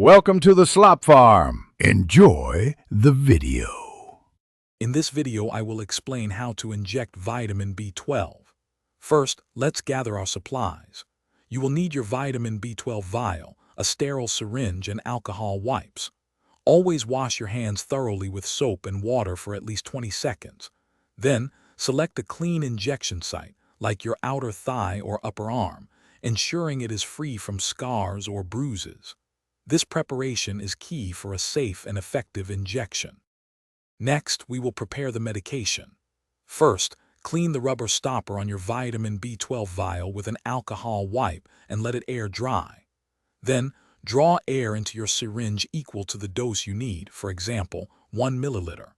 Welcome to the Slop Farm. Enjoy the video. In this video, I will explain how to inject vitamin B12. First, let's gather our supplies. You will need your vitamin B12 vial, a sterile syringe, and alcohol wipes. Always wash your hands thoroughly with soap and water for at least 20 seconds. Then, select a clean injection site, like your outer thigh or upper arm, ensuring it is free from scars or bruises. This preparation is key for a safe and effective injection. Next, we will prepare the medication. First, clean the rubber stopper on your vitamin B12 vial with an alcohol wipe and let it air dry. Then, draw air into your syringe equal to the dose you need, for example, 1 milliliter.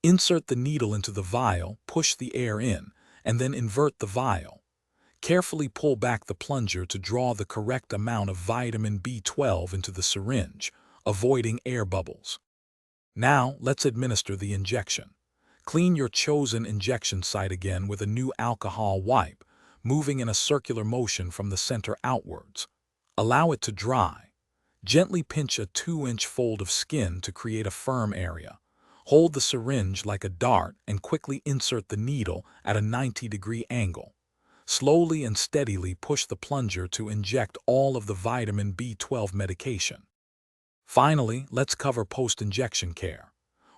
Insert the needle into the vial, push the air in, and then invert the vial. Carefully pull back the plunger to draw the correct amount of vitamin B12 into the syringe, avoiding air bubbles. Now, let's administer the injection. Clean your chosen injection site again with a new alcohol wipe, moving in a circular motion from the center outwards. Allow it to dry. Gently pinch a 2-inch fold of skin to create a firm area. Hold the syringe like a dart and quickly insert the needle at a 90-degree angle. Slowly and steadily push the plunger to inject all of the vitamin B12 medication. Finally, let's cover post-injection care.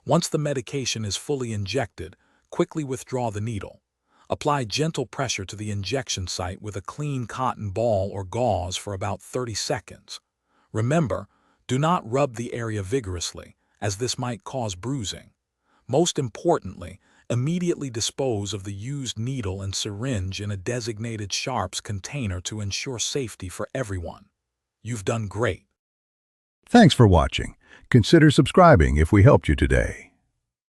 Once the medication is fully injected, quickly withdraw the needle. Apply gentle pressure to the injection site with a clean cotton ball or gauze for about 30 seconds. Remember, do not rub the area vigorously, as this might cause bruising. Most importantly, immediately dispose of the used needle and syringe in a designated sharps container to ensure safety for everyone. You've done great. Thanks for watching. Consider subscribing if we helped you today.